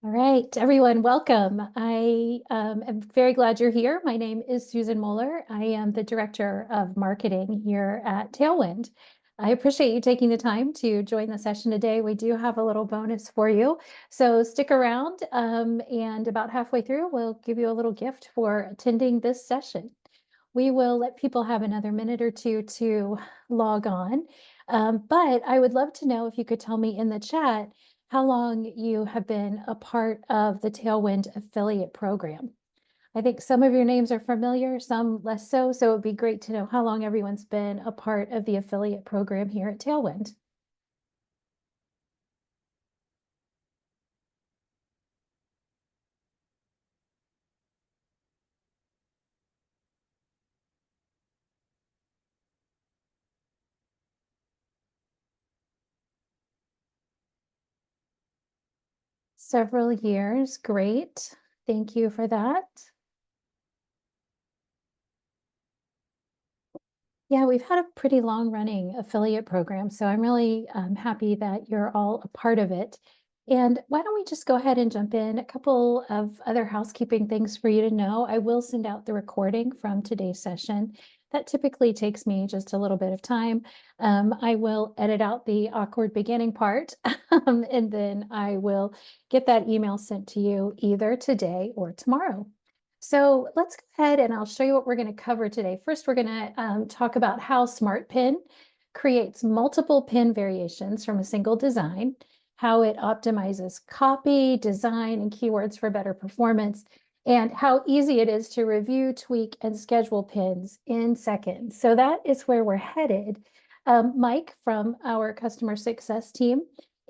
All right, everyone, welcome. I am very glad you're here. My name is Susan Moeller. I am the Director of Marketing here at Tailwind. I appreciate you taking the time to join the session today. We do have a little bonus for you, so stick around, and about halfway through, we'll give you a little gift for attending this session. We will let people have another minute or two to log on, but I would love to know if you could tell me in the chat how long you have been a part of the Tailwind affiliate program. I think some of your names are familiar, some less so. So it would be great to know how long everyone's been a part of the affiliate program here at Tailwind. Several years, great. Thank you for that. Yeah, we've had a pretty long running affiliate program, so I'm really happy that you're all a part of it. And why don't we just go ahead and jump in? A couple of other housekeeping things for you to know. I will send out the recording from today's session. That typically takes me just a little bit of time. I will edit out the awkward beginning part, and then I will get that email sent to you either today or tomorrow. So let's go ahead and I'll show you what we're going to cover today. First, we're going to talk about how SmartPin creates multiple pin variations from a single design, how it optimizes copy, design, and keywords for better performance, and how easy it is to review, tweak, and schedule pins in seconds. So that is where we're headed. Mike from our customer success team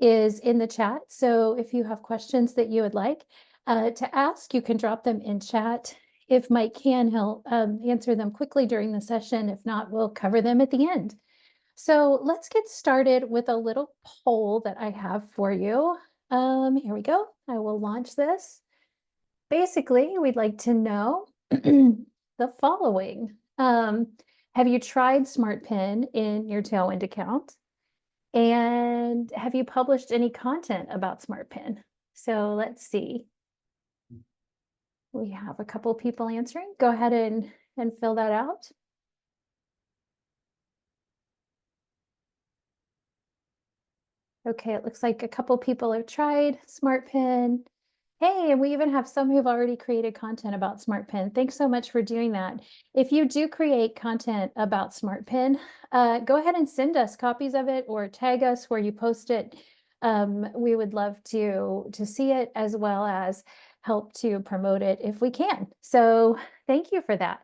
is in the chat. So if you have questions that you would like, to ask, you can drop them in chat. If Mike can, he'll answer them quickly during the session. If not, we'll cover them at the end. So let's get started with a little poll that I have for you. Here we go. I will launch this. Basically, we'd like to know the following. Have you tried SmartPin in your Tailwind account? And have you published any content about SmartPin? So let's see. We have a couple people answering. Go ahead and fill that out. Okay, it looks like a couple people have tried SmartPin. Hey, and we even have some who've already created content about SmartPin. Thanks so much for doing that. If you do create content about SmartPin, go ahead and send us copies of it or tag us where you post it. We would love to see it as well as help to promote it if we can. So thank you for that.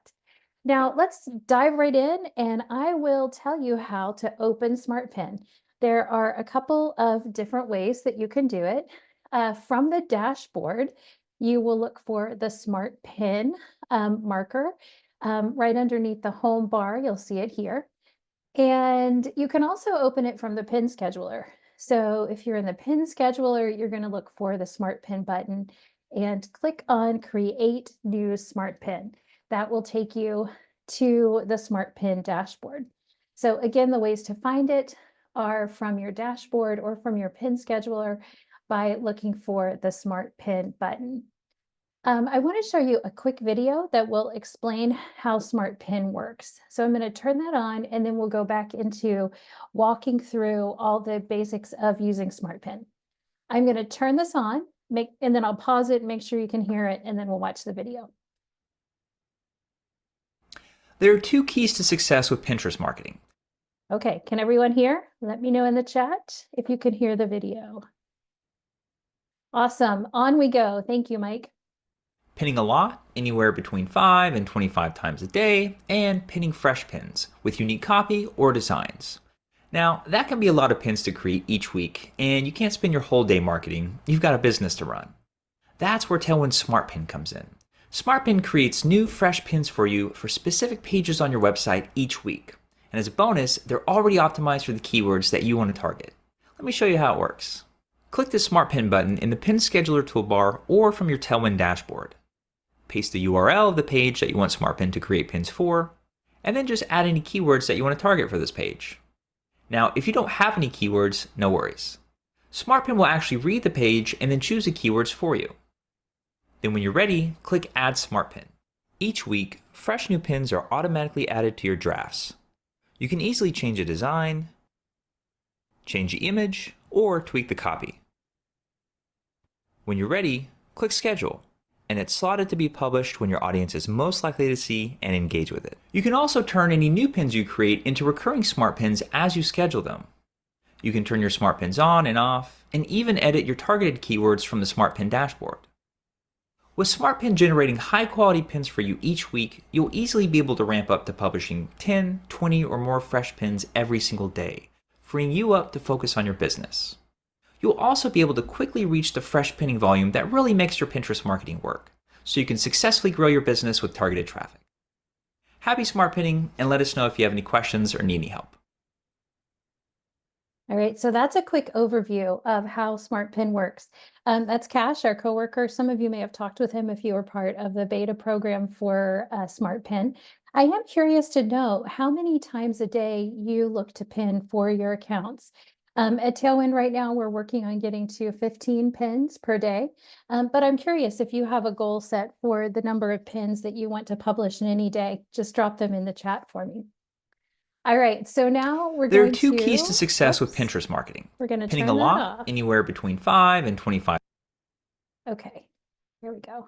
Now let's dive right in and I will tell you how to open SmartPin. There are a couple of different ways that you can do it. From the dashboard, you will look for the SmartPin marker right underneath the home bar. You'll see it here. And you can also open it from the pin scheduler. So if you're in the pin scheduler, you're going to look for the SmartPin button and click on Create New SmartPin. That will take you to the SmartPin dashboard. So again, the ways to find it are from your dashboard or from your pin scheduler by looking for the SmartPin button. I want to show you a quick video that will explain how SmartPin works. So I'm going to turn that on and then we'll go back into walking through all the basics of using SmartPin. I'm going to turn this on, and then I'll pause it and make sure you can hear it, and then we'll watch the video. There are two keys to success with Pinterest marketing. Okay, can everyone hear? Let me know in the chat if you can hear the video. Awesome, on we go. Thank you, Mike. Pinning a lot, anywhere between 5 and 25 times a day, and pinning fresh pins with unique copy or designs. Now, that can be a lot of pins to create each week, and you can't spend your whole day marketing. You've got a business to run. That's where Tailwind SmartPin comes in. SmartPin creates new, fresh pins for you for specific pages on your website each week. And as a bonus, they're already optimized for the keywords that you want to target. Let me show you how it works. Click the SmartPin button in the Pin Scheduler toolbar or from your Tailwind dashboard. Paste the URL of the page that you want SmartPin to create pins for, and then just add any keywords that you want to target for this page. Now, if you don't have any keywords, no worries. SmartPin will actually read the page and then choose the keywords for you. Then when you're ready, click Add SmartPin. Each week, fresh new pins are automatically added to your drafts. You can easily change the design, change the image, or tweak the copy. When you're ready, click Schedule, and it's slotted to be published when your audience is most likely to see and engage with it. You can also turn any new pins you create into recurring smart pins as you schedule them. You can turn your smart pins on and off, and even edit your targeted keywords from the SmartPin dashboard. With SmartPin generating high-quality pins for you each week, you'll easily be able to ramp up to publishing 10, 20, or more fresh pins every single day, freeing you up to focus on your business. You'll also be able to quickly reach the fresh pinning volume that really makes your Pinterest marketing work, so you can successfully grow your business with targeted traffic. Happy smart pinning, and let us know if you have any questions or need any help. All right, so that's a quick overview of how SmartPin works. That's Cash, our coworker. Some of you may have talked with him if you were part of the beta program for SmartPin. I am curious to know how many times a day you look to pin for your accounts. At Tailwind right now, we're working on getting to 15 pins per day. But I'm curious if you have a goal set for the number of pins that you want to publish in any day. Just drop them in the chat for me. All right, so now we're There are going two keys to to, success with whoops, Pinterest marketing. we're going to Pinning turn a that lot, off. anywhere between 5 and 25. Okay, here we go.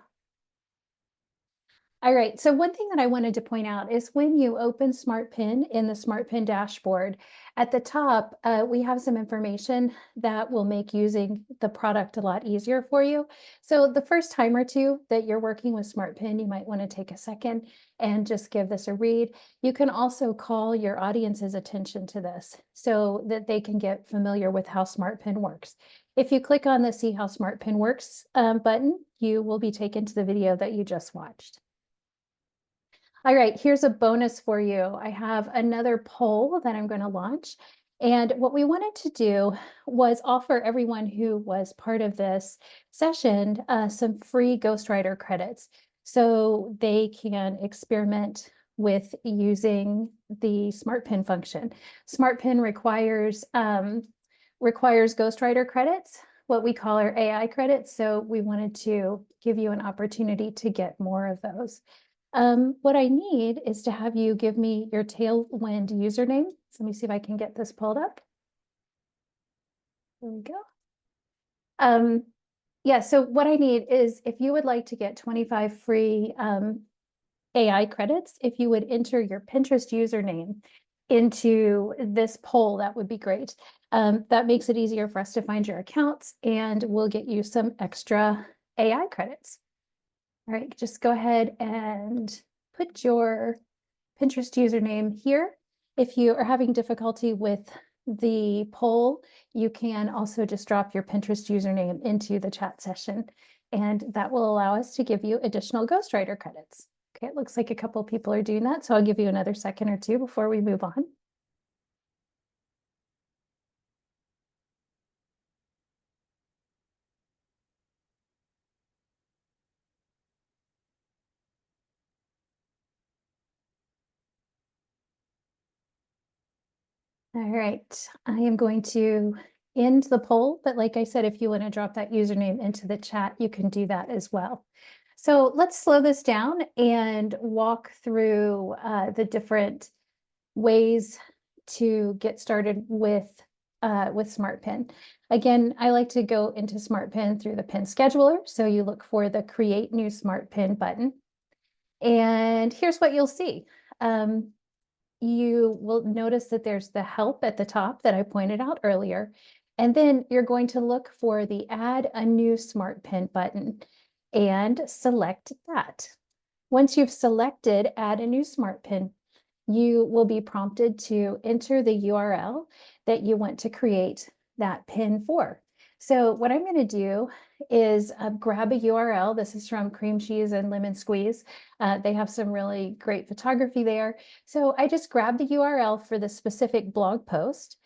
All right, so one thing that I wanted to point out is when you open SmartPin in the SmartPin dashboard, at the top, we have some information that will make using the product a lot easier for you. So the first time or two that you're working with SmartPin, you might want to take a second and just give this a read. You can also call your audience's attention to this so that they can get familiar with how SmartPin works. If you click on the See How SmartPin Works button, you will be taken to the video that you just watched. All right, here's a bonus for you. I have another poll that I'm going to launch. And what we wanted to do was offer everyone who was part of this session some free Ghostwriter credits so they can experiment with using the SmartPin function. SmartPin requires Ghostwriter credits, what we call our AI credits. So we wanted to give you an opportunity to get more of those. What I need is to have you give me your Tailwind username. So let me see if I can get this pulled up. There we go. Yeah, so what I need is if you would like to get 25 free AI credits, if you would enter your Pinterest username into this poll, that would be great. That makes it easier for us to find your accounts and we'll get you some extra AI credits. All right, just go ahead and put your Pinterest username here. If you are having difficulty with the poll, you can also just drop your Pinterest username into the chat session, and that will allow us to give you additional Ghostwriter credits. Okay, it looks like a couple people are doing that, so I'll give you another second or two before we move on. All right, I am going to end the poll, but like I said, if you want to drop that username into the chat, you can do that as well. So let's slow this down and walk through the different ways to get started with SmartPin. Again, I like to go into SmartPin through the pin scheduler. So you look for the Create New SmartPin button. And here's what you'll see. You will notice that there's the help at the top that I pointed out earlier. And then you're going to look for the Add a New SmartPin button and select that. Once you've selected Add a New SmartPin, you will be prompted to enter the URL that you want to create that pin for. So what I'm going to do is grab a URL. This is from Cream Cheese and Lemon Squeeze. They have some really great photography there. So I just grab the URL for the specific blog post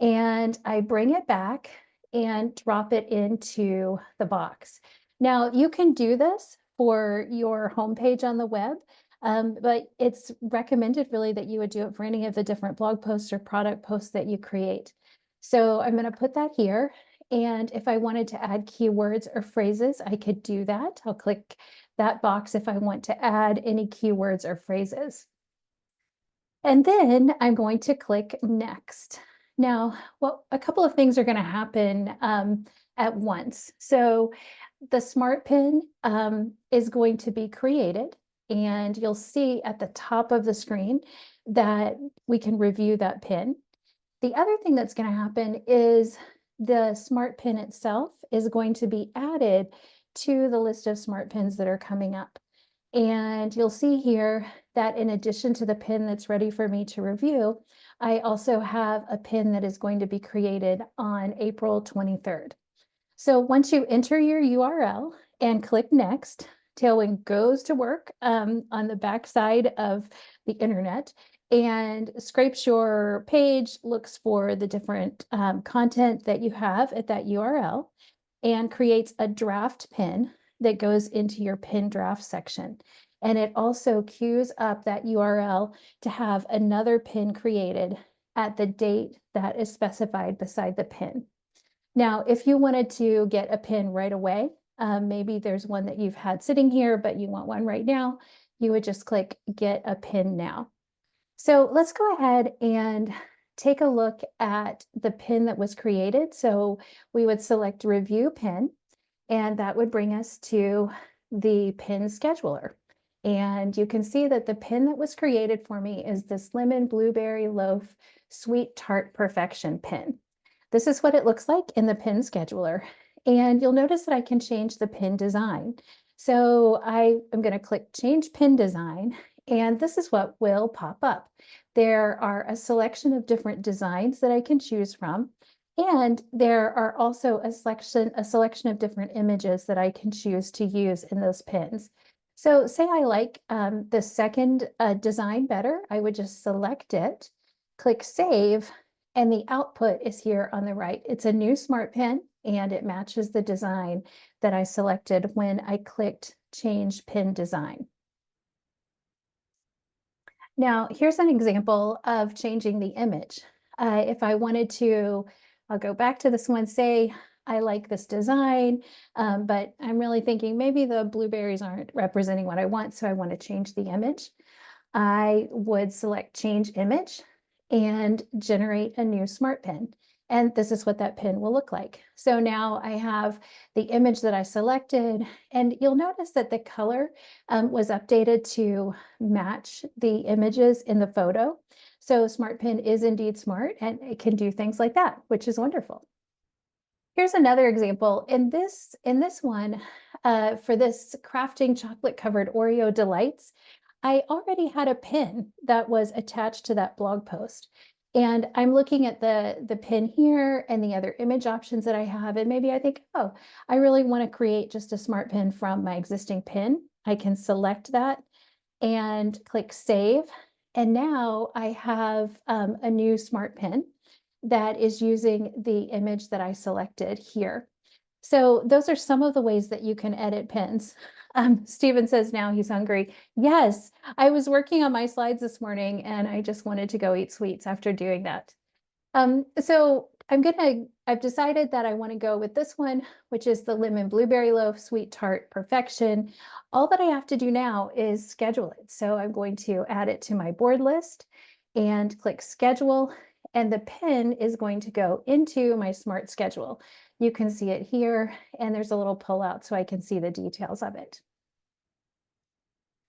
and I bring it back and drop it into the box. Now you can do this for your homepage on the web, but it's recommended really that you would do it for any of the different blog posts or product posts that you create. So I'm going to put that here And if I wanted to add keywords or phrases, I could do that. I'll click that box if I want to add any keywords or phrases. And then I'm going to click next. Now, well, a couple of things are going to happen at once. So the SmartPin is going to be created, and you'll see at the top of the screen that we can review that pin. The other thing that's going to happen is the SmartPin itself is going to be added to the list of SmartPins that are coming up. And you'll see here that in addition to the pin that's ready for me to review, I also have a pin that is going to be created on April 23rd. So once you enter your URL and click next, Tailwind goes to work on the back side of the internet and scrapes your page, looks for the different content that you have at that URL, and creates a draft pin that goes into your pin draft section. And it also queues up that URL to have another pin created at the date that is specified beside the pin. Now, if you wanted to get a pin right away, maybe there's one that you've had sitting here, but you want one right now, you would just click Get a Pin Now. So let's go ahead and take a look at the pin that was created. So we would select Review Pin, and that would bring us to the pin scheduler. And you can see that the pin that was created for me is this Lemon Blueberry Loaf Sweet Tart Perfection pin. This is what it looks like in the pin scheduler. And you'll notice that I can change the pin design. So I am going to click Change Pin Design, and this is what will pop up. There are a selection of different designs that I can choose from. And there are also a selection of different images that I can choose to use in those pins. So say I like the second design better, I would just select it, click Save, and the output is here on the right. It's a new smart pin, and it matches the design that I selected when I clicked Change Pin Design. Now, here's an example of changing the image. If I wanted to, I'll go back to this one, say I like this design, but I'm really thinking maybe the blueberries aren't representing what I want, so I want to change the image. I would select Change Image and generate a new smart pin. And this is what that pin will look like. So now I have the image that I selected, and you'll notice that the color was updated to match the images in the photo. So SmartPin is indeed smart, and it can do things like that, which is wonderful. Here's another example. In this one, for this crafting chocolate covered Oreo delights, I already had a pin that was attached to that blog post. And I'm looking at the pin here and the other image options that I have, and maybe I think, oh, I really want to create just a smart pin from my existing pin. I can select that and click Save. And now I have a new smart pin that is using the image that I selected here. So those are some of the ways that you can edit pins. Stephen says now he's hungry. Yes, I was working on my slides this morning and I just wanted to go eat sweets after doing that. So I've decided that I want to go with this one, which is the Lemon Blueberry Loaf Sweet Tart Perfection. All that I have to do now is schedule it. So I'm going to add it to my board list and click Schedule, and the pin is going to go into my Smart Schedule. You can see it here, and there's a little pullout so I can see the details of it.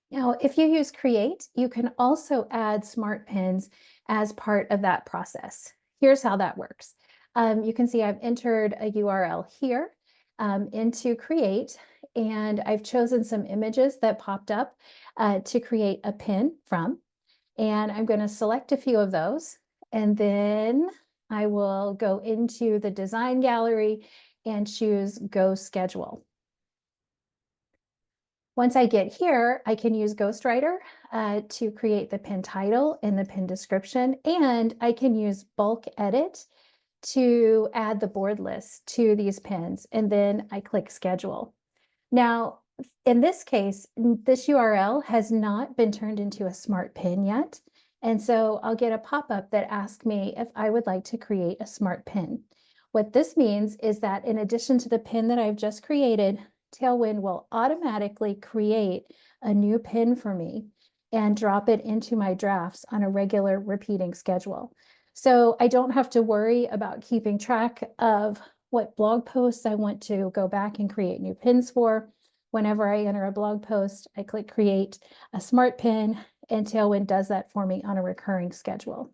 Now, if you use Create, you can also add smart pins as part of that process. Here's how that works. You can see I've entered a URL here into Create, and I've chosen some images that popped up to create a pin from. And I'm going to select a few of those, and then I will go into the design gallery and choose Go Schedule. Once I get here, I can use Ghostwriter to create the pin title and the pin description, and I can use Bulk Edit to add the board list to these pins, and then I click Schedule. Now, in this case, this URL has not been turned into a smart pin yet, and so I'll get a pop-up that asks me if I would like to create a smart pin. What this means is that in addition to the pin that I've just created, Tailwind will automatically create a new pin for me and drop it into my drafts on a regular repeating schedule. So I don't have to worry about keeping track of what blog posts I want to go back and create new pins for. Whenever I enter a blog post, I click create a smart pin, and Tailwind does that for me on a recurring schedule.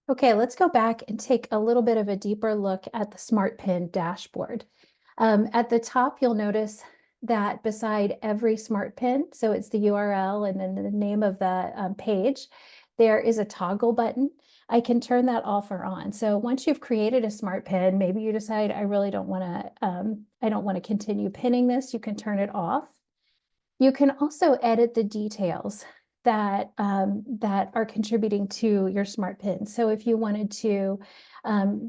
Okay, let's go back and take a little bit of a deeper look at the SmartPin dashboard. At the top, you'll notice that beside every SmartPin, so it's the URL and then the name of the page, there is a toggle button. I can turn that off or on. So once you've created a SmartPin, maybe you decide I really don't want to, I don't want to continue pinning this, you can turn it off. You can also edit the details that that are contributing to your smart pin. So if you wanted to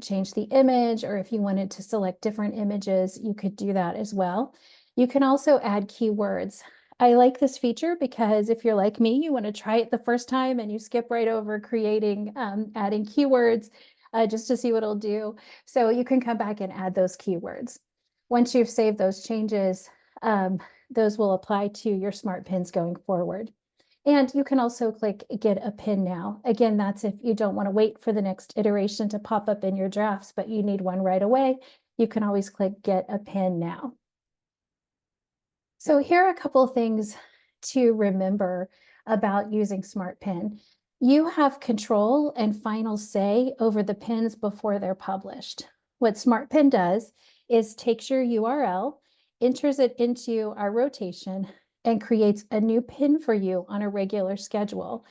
change the image, or if you wanted to select different images, you could do that as well. You can also add keywords. I like this feature because if you're like me, you want to try it the first time and you skip right over creating, adding keywords just to see what it'll do. So you can come back and add those keywords. Once you've saved those changes, those will apply to your smart pins going forward. And you can also click get a pin now. Again, that's if you don't want to wait for the next iteration to pop up in your drafts, but you need one right away. You can always click get a pin now. So here are a couple of things to remember about using SmartPin. You have control and final say over the pins before they're published. What SmartPin does is takes your URL, enters it into our rotation, and creates a new pin for you on a regular schedule.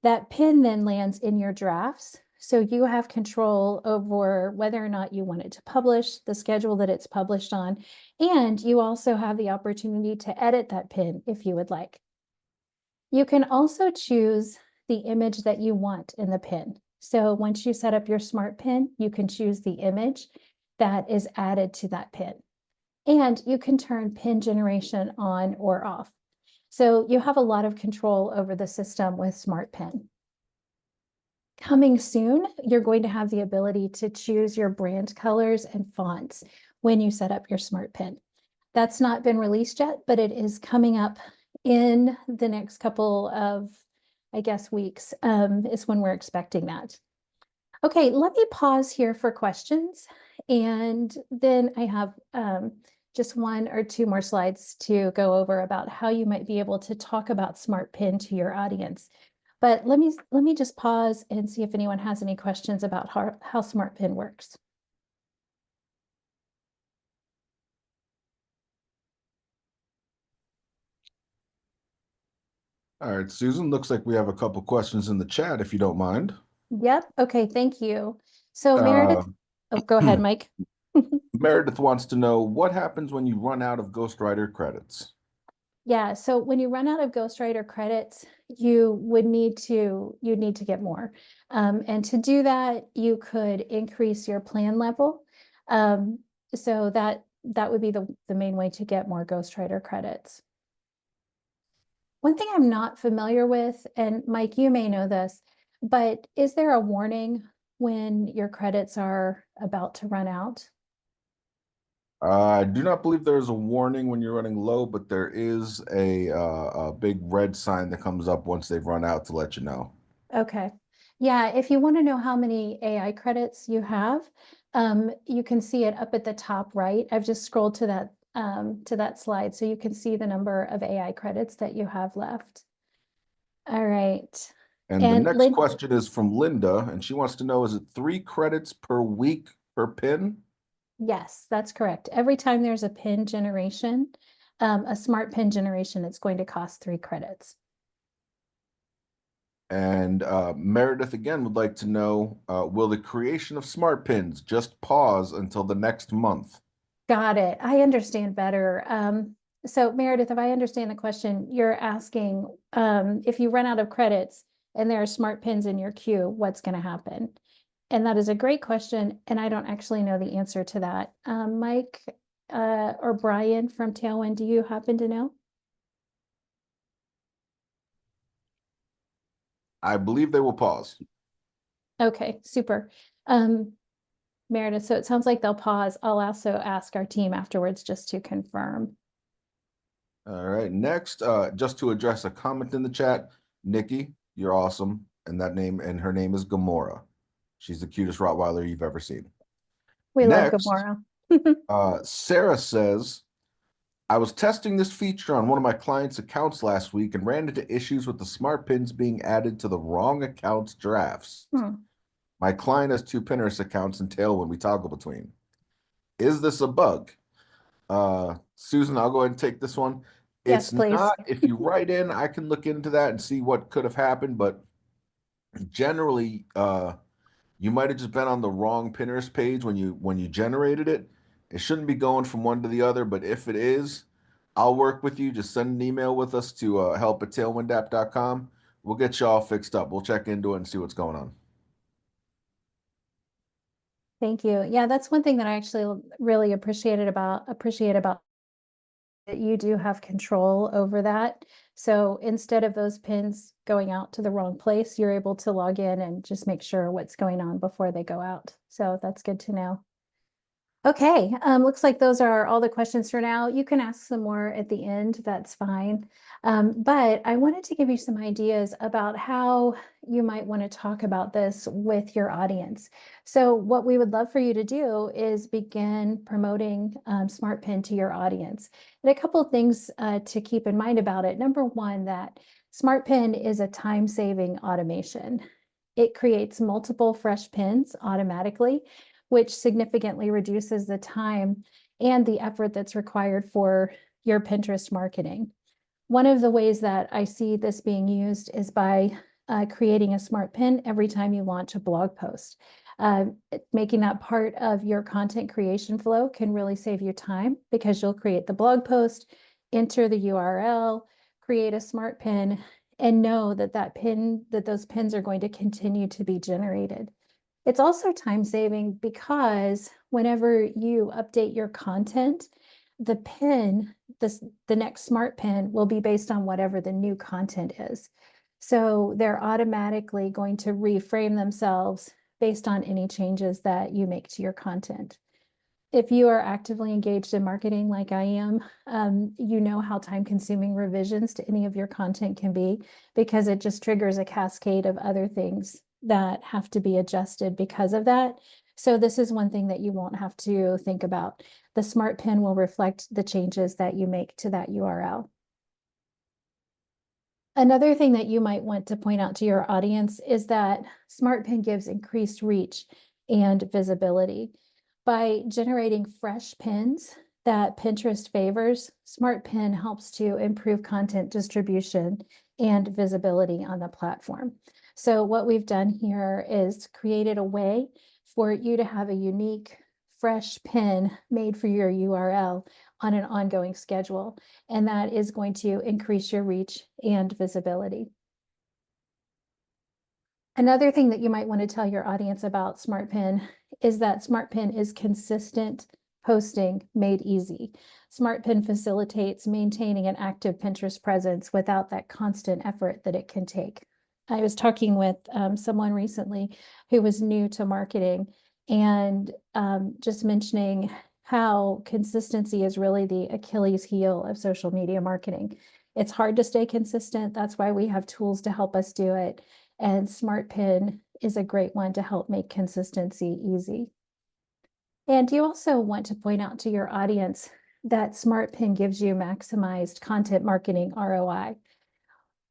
That pin then lands in your drafts, so you have control over whether or not you want it to publish, the schedule that it's published on, and you also have the opportunity to edit that pin if you would like. You can also choose the image that you want in the pin. So once you set up your smart pin, you can choose the image that is added to that pin. And you can turn pin generation on or off. So you have a lot of control over the system with SmartPin. Coming soon, you're going to have the ability to choose your brand colors and fonts when you set up your SmartPin. That's not been released yet, but it is coming up in the next couple of, I guess, weeks is when we're expecting that. Okay, let me pause here for questions. And then I have just one or two more slides to go over about how you might be able to talk about SmartPin to your audience. But let me just pause and see if anyone has any questions about how SmartPin works. All right, Susan, looks like we have a couple questions in the chat, if you don't mind. Yep. Okay, thank you. So Uh, Meredith, oh, go ahead, Mike. Meredith wants to know what happens when you run out of Ghostwriter credits. Yeah, so when you run out of ghostwriter credits, you need to get more. And to do that, you could increase your plan level. So that would be the main way to get more ghostwriter credits. One thing I'm not familiar with, and Mike, you may know this, but is there a warning when your credits are about to run out? I do not believe there's a warning when you're running low, but there is a big red sign that comes up once they've run out to let you know. Okay. Yeah, if you want to know how many AI credits you have, you can see it up at the top right. I've just scrolled to that slide so you can see the number of AI credits that you have left. All right. And the And next question is from Linda, and she wants to know, is it 3 credits per week per pin? Yes, that's correct. Every time there's a pin generation, a smart pin generation, it's going to cost 3 credits. And Meredith again would like to know, will the creation of smart pins just pause until the next month? Got it. I understand better. So Meredith, if I understand the question, you're asking if you run out of credits and there are smart pins in your queue, what's going to happen? And that is a great question, and I don't actually know the answer to that. Mike or Brian from Tailwind, do you happen to know? I believe they will pause. Okay, super. Meredith, so it sounds like they'll pause. I'll also ask our team afterwards just to confirm. All right. Next, just to address a comment in the chat, Nikki, you're awesome. And her name is Gamora. She's the cutest Rottweiler you've ever seen. We love Next, Gamora. Sarah says, I was testing this feature on one of my clients' accounts last week and ran into issues with the smart pins being added to the wrong account's drafts. My client has 2 Pinterest accounts and Tailwind we toggle between. Is this a bug? Susan, I'll go ahead and take this one. Yes, It's please. not. If you write in, I can look into that and see what could have happened, but generally, you might have just been on the wrong Pinterest page when you generated it. It shouldn't be going from one to the other, but if it is, I'll work with you. Just send an email with us to help@tailwindapp.com. We'll get you all fixed up. We'll check into it and see what's going on. Thank you. Yeah, that's one thing that I actually really appreciate about that you do have control over that. So instead of those pins going out to the wrong place, you're able to log in and just make sure what's going on before they go out. So that's good to know. Okay, looks like those are all the questions for now. You can ask some more at the end, that's fine. But I wanted to give you some ideas about how you might want to talk about this with your audience. So what we would love for you to do is begin promoting SmartPin to your audience. And a couple of things to keep in mind about it. Number one, that SmartPin is a time-saving automation. It creates multiple fresh pins automatically, which significantly reduces the time and the effort that's required for your Pinterest marketing. One of the ways that I see this being used is by creating a smart pin every time you launch a blog post. Making that part of your content creation flow can really save you time because you'll create the blog post, enter the URL, create a smart pin, and know that those pins are going to continue to be generated. It's also time saving because whenever you update your content, the pin, the next smart pin will be based on whatever the new content is. So they're automatically going to reframe themselves based on any changes that you make to your content. If you are actively engaged in marketing like I am, you know how time consuming revisions to any of your content can be because it just triggers a cascade of other things that have to be adjusted because of that. So this is one thing that you won't have to think about. The smart pin will reflect the changes that you make to that URL. Another thing that you might want to point out to your audience is that SmartPin gives increased reach and visibility. By generating fresh pins that Pinterest favors, SmartPin helps to improve content distribution and visibility on the platform. So what we've done here is created a way for you to have a unique, fresh pin made for your URL on an ongoing schedule, and that is going to increase your reach and visibility. Another thing that you might want to tell your audience about SmartPin is that SmartPin is consistent posting made easy. SmartPin facilitates maintaining an active Pinterest presence without that constant effort that it can take. I was talking with someone recently who was new to marketing and just mentioning how consistency is really the Achilles heel of social media marketing. It's hard to stay consistent. That's why we have tools to help us do it. And SmartPin is a great one to help make consistency easy. And you also want to point out to your audience that SmartPin gives you maximized content marketing ROI.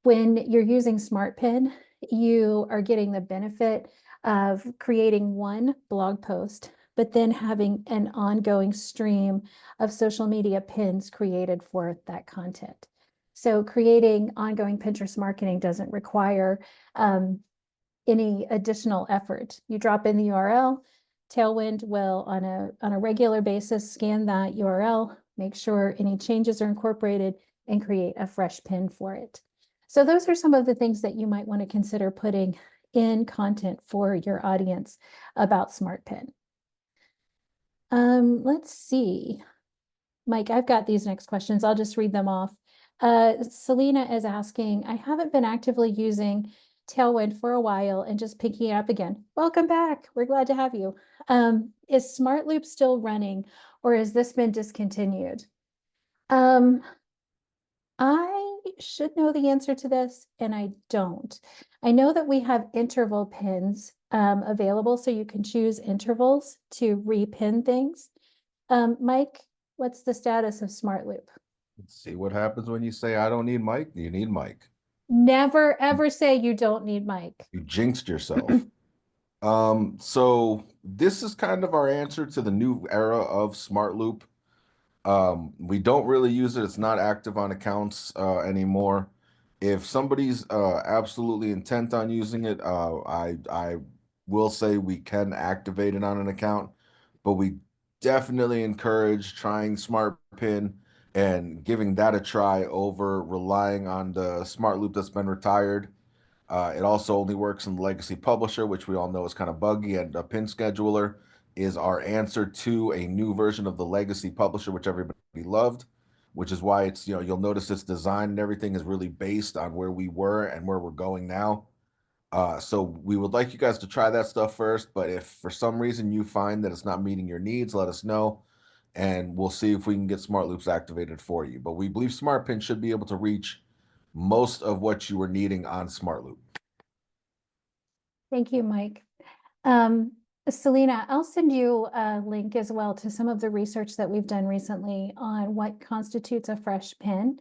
When you're using SmartPin, you are getting the benefit of creating one blog post, but then having an ongoing stream of social media pins created for that content. So creating ongoing Pinterest marketing doesn't require any additional effort. You drop in the URL, Tailwind will on a regular basis scan that URL, make sure any changes are incorporated, and create a fresh pin for it. So those are some of the things that you might want to consider putting in content for your audience about SmartPin. Let's see. Mike, I've got these next questions. I'll just read them off. Selena is asking, I haven't been actively using Tailwind for a while and just picking it up again. Welcome back. We're glad to have you. Is Smart Loop still running, or has this been discontinued? I should know the answer to this, and I don't. I know that we have interval pins available, so you can choose intervals to repin things. Mike, what's the status of Smart Loop? Let's see what happens when you say I don't need Mike. You need Mike. Never ever say you don't need Mike. You jinxed yourself. So this is kind of our answer to the new era of Smart Loop. We don't really use it. It's not active on accounts anymore. If somebody's absolutely intent on using it, I will say we can activate it on an account, but we definitely encourage trying SmartPin and giving that a try over relying on the Smart Loop that's been retired. It also only works in the legacy publisher, which we all know is kind of buggy, and a pin scheduler is our answer to a new version of the legacy publisher, which everybody loved, which is why it's, you'll notice its design and everything is really based on where we were and where we're going now. So we would like you guys to try that stuff first, but if for some reason you find that it's not meeting your needs, let us know, and we'll see if we can get Smart Loops activated for you. But we believe SmartPin should be able to reach most of what you were needing on Smart Loop. Thank you, Mike. Um, Selena, I'll send you a link as well to some of the research that we've done recently on what constitutes a fresh pin.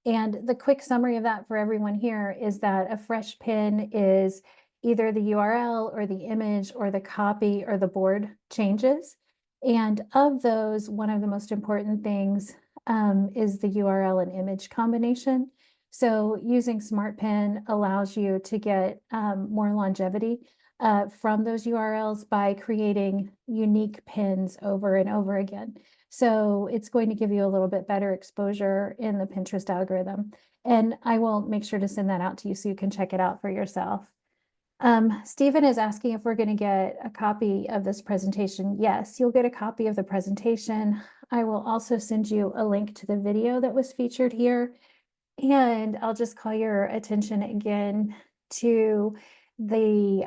And the quick summary of that for everyone here is that a fresh pin is either the URL or the image or the copy or the board changes. And of those, one of the most important things is the URL and image combination. So using SmartPin allows you to get more longevity from those URLs by creating unique pins over and over again. So it's going to give you a little bit better exposure in the Pinterest algorithm. And I will make sure to send that out to you so you can check it out for yourself. Stephen is asking if we're going to get a copy of this presentation. Yes, you'll get a copy of the presentation. I will also send you a link to the video that was featured here. And I'll just call your attention again to the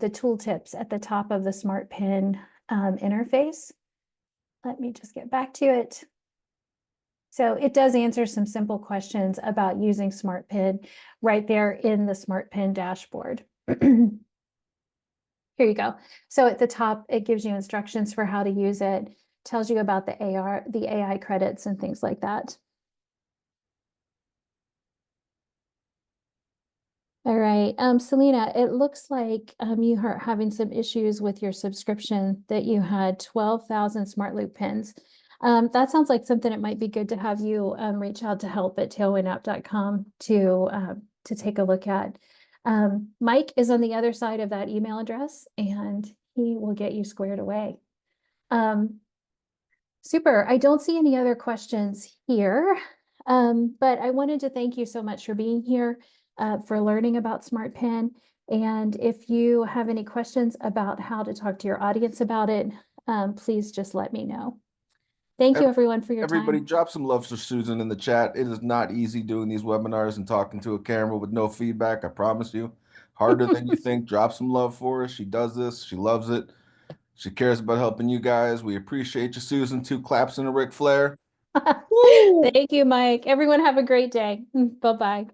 tooltips at the top of the SmartPin interface. Let me just get back to it. So it does answer some simple questions about using SmartPin right there in the SmartPin dashboard. Here you go. So at the top, it gives you instructions for how to use it, tells you about the AI credits and things like that. All right, Selena, it looks like you are having some issues with your subscription, that you had 12,000 Smart Loop pins. That sounds like something it might be good to have you reach out to help at tailwindapp.com to take a look at. Mike is on the other side of that email address, and he will get you squared away. Super. I don't see any other questions here, but I wanted to thank you so much for being here, for learning about SmartPin. And if you have any questions about how to talk to your audience about it, please just let me know. Thank you, everyone, for your Everybody time. drop some love for Susan in the chat. It is not easy doing these webinars and talking to a camera with no feedback. I promise you. Harder than you think. Drop some love for her. She does this. She loves it. She cares about helping you guys. We appreciate you, Susan. 2 claps and a Ric Flair. Thank you, Mike. Everyone have a great day. Bye-bye.